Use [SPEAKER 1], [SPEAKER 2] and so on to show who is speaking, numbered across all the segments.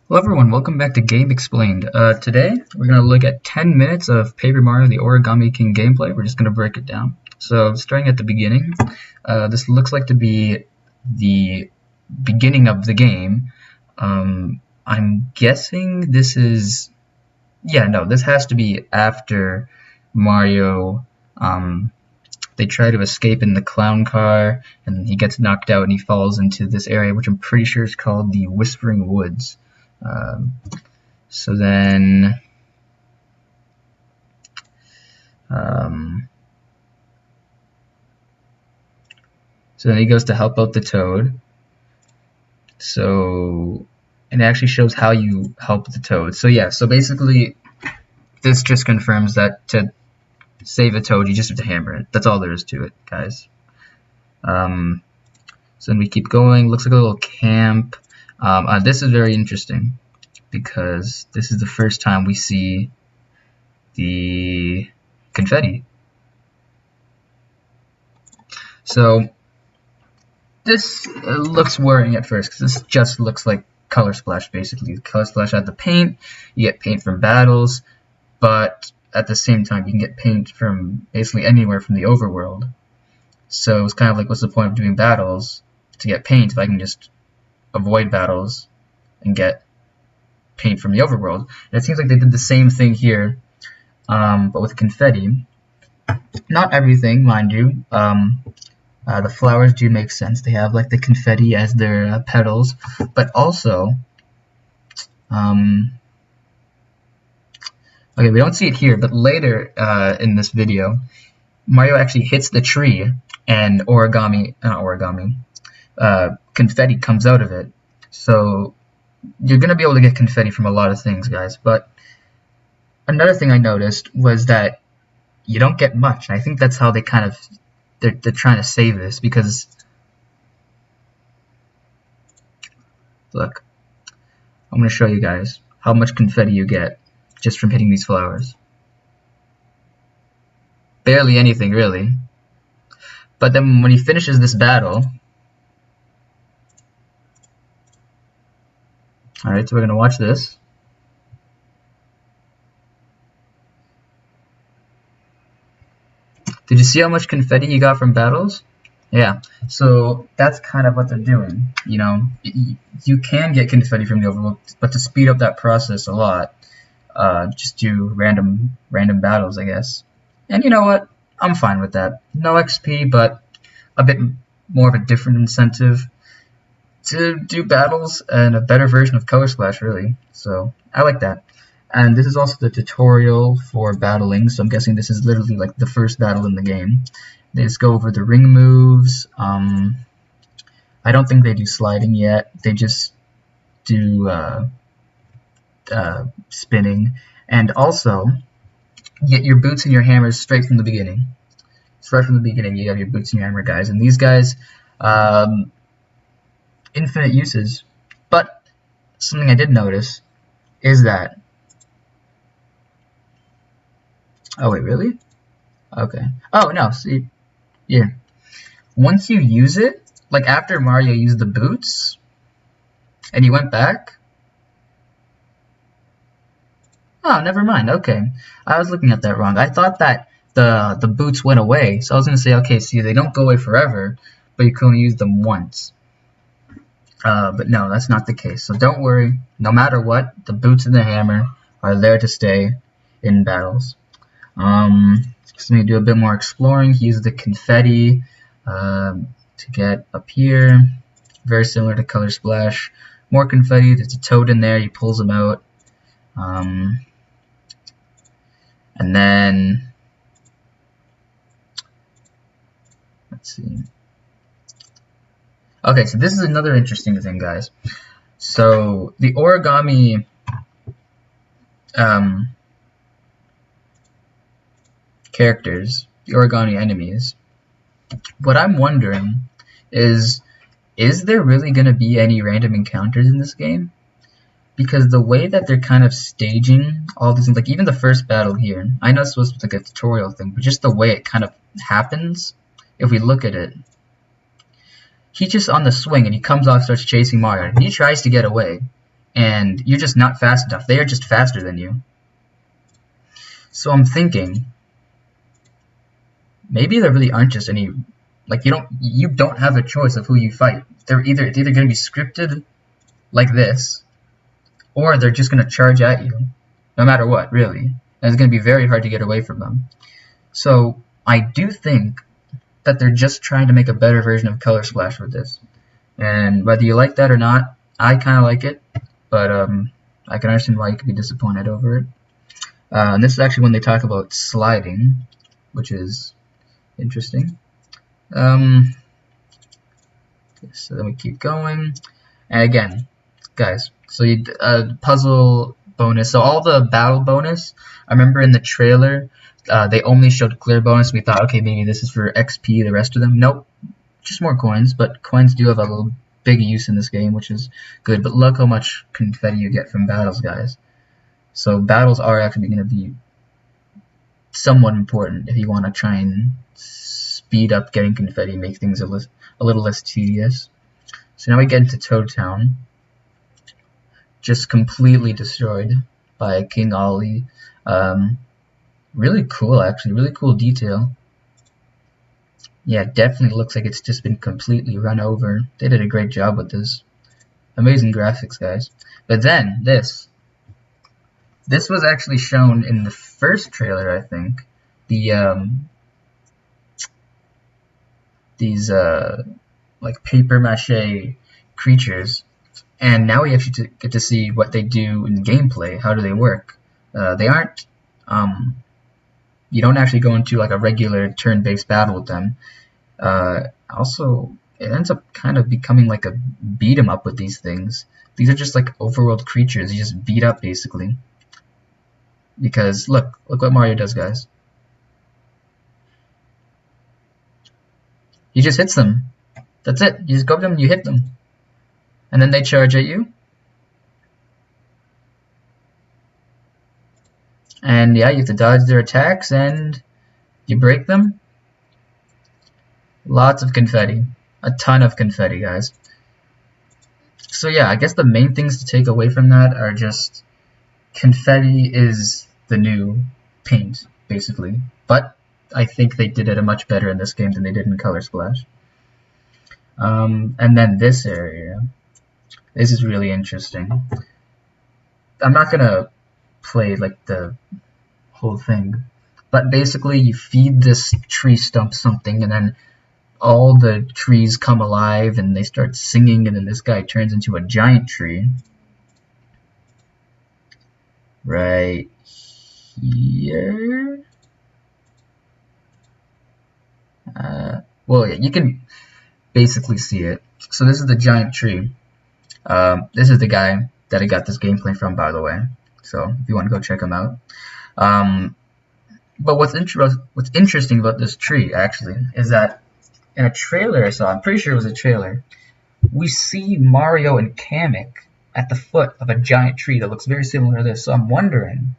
[SPEAKER 1] Hello everyone, welcome back to Game Explained. Today we're going to look at 10 minutes of Paper Mario the Origami King gameplay. We're just going to break it down. So starting at the beginning, this looks like to be the beginning of the game. I'm guessing this is... Yeah, no, this has to be after Mario. They try to escape in the clown car and he gets knocked out and he falls into this area which I'm pretty sure is called the Whispering Woods. Um, so then, um, so then he goes to help out the Toad. So, and it actually shows how you help the Toad. So yeah, so basically, this just confirms that to save a Toad, you just have to hammer it. That's all there is to it, guys. So then we keep going. Looks like a little camp. This is very interesting because this is the first time we see the confetti. So this looks worrying at first because this just looks like Color Splash basically. Color Splash had the paint, you get paint from battles, but at the same time you can get paint from basically anywhere from the overworld. So it's kind of like, what's the point of doing battles to get paint if I can just avoid battles and get paint from the overworld? And it seems like they did the same thing here, but with confetti. Not everything, mind you. The flowers do make sense. They have like the confetti as their petals, but also, okay, we don't see it here, but later in this video, Mario actually hits the tree and confetti comes out of it. So you're going to be able to get confetti from a lot of things, guys. But another thing I noticed was that you don't get much. And I think that's how they kind of, they're trying to save this, because look, I'm going to show you guys how much confetti you get just from hitting these flowers. Barely anything, really. But then when he finishes this battle, alright, so we're going to watch this. Did you see how much confetti he got from battles? Yeah, so that's kind of what they're doing. You know, you can get confetti from the overworld, but to speed up that process a lot, just do random battles, I guess. And you know what? I'm fine with that. No XP, but a bit more of a different incentive to do battles and a better version of Color Splash, really. So I like that. And this is also the tutorial for battling, so I'm guessing this is literally like the first battle in the game. They just go over the ring moves. I don't think they do sliding yet. They just do spinning. And also, get your boots and your hammers straight from the beginning. Right from the beginning, you have your boots and your hammer, guys. And these guys, infinite uses. But something I did notice is that... Oh, wait, really? Okay. Oh, no, see, yeah. Once you use it, like after Mario used the boots, and he went back... Oh, never mind, okay. I was looking at that wrong. I thought that the boots went away, so I was going to say, okay, see, they don't go away forever, but you can only use them once. But no, that's not the case. So don't worry, no matter what, the boots and the hammer are there to stay in battles. Just need to do a bit more exploring. He uses the confetti to get up here. Very similar to Color Splash. More confetti. There's a Toad in there. He pulls them out. And then let's see. Okay, so this is another interesting thing, guys. So the origami characters, the origami enemies, what I'm wondering is there really going to be any random encounters in this game? Because the way that they're kind of staging all these things, like even the first battle here, I know it's supposed to be like a tutorial thing, but just the way it kind of happens, if we look at it, he's just on the swing and he comes off, starts chasing Mario, and he tries to get away, and you're just not fast enough. They are just faster than you. So I'm thinking, maybe there really aren't just any, like you don't have a choice of who you fight. It's either going to be scripted like this, or they're just going to charge at you, no matter what, really. And it's going to be very hard to get away from them. So I do think that they're just trying to make a better version of Color Splash with this. And whether you like that or not, I kind of like it, but I can understand why you could be disappointed over it. And this is actually when they talk about sliding, which is interesting. So then we keep going, and again, guys, so puzzle bonus. So all the battle bonus, I remember in the trailer, they only showed clear bonus. We thought, okay, maybe this is for XP, the rest of them. Nope, just more coins, but coins do have a little big use in this game, which is good. But look how much confetti you get from battles, guys. So battles are actually going to be somewhat important if you want to try and speed up getting confetti, make things a little less tedious. So now we get into Toad Town, just completely destroyed by King Ollie. Really cool, actually, really cool detail. Yeah, definitely looks like it's just been completely run over. They did a great job with this. Amazing graphics, guys. But then, this was actually shown in the first trailer, I think. These like paper mache creatures, and now we actually get to see what they do in gameplay. How do they work? They aren't. You don't actually go into like a regular turn-based battle with them. Also, it ends up kind of becoming like a beat 'em up with these things. These are just like overworld creatures. You just beat up basically. Because look what Mario does, guys. He just hits them. That's it. You just go up to them and you hit them. And then they charge at you. And yeah, you have to dodge their attacks and you break them. Lots of confetti. A ton of confetti, guys. So yeah, I guess the main things to take away from that are just confetti is the new paint, basically. But I think they did it much better in this game than they did in Color Splash. And then this area. This is really interesting. I'm not gonna play like the whole thing, but basically you feed this tree stump something, and then all the trees come alive and they start singing, and then this guy turns into a giant tree. Right here. Well, yeah, you can basically see it. So this is the giant tree. This is the guy that I got this gameplay from, by the way. So if you want to go check him out. But what's interesting about this tree, actually, is that in a trailer I saw, I'm pretty sure it was a trailer, we see Mario and Kamek at the foot of a giant tree that looks very similar to this. So I'm wondering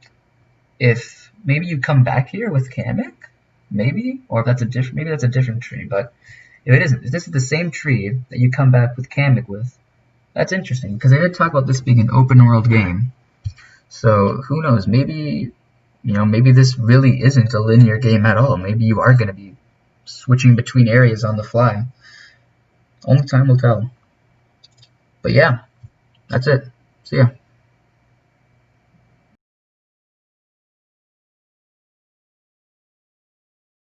[SPEAKER 1] if maybe you come back here with Kamek, maybe, or if that's maybe that's a different tree. But if it isn't, if this is the same tree that you come back with Kamek with, that's interesting because they did talk about this being an open world game. So who knows? Maybe maybe this really isn't a linear game at all. Maybe you are going to be switching between areas on the fly. Only time will tell. But yeah, that's it. See ya.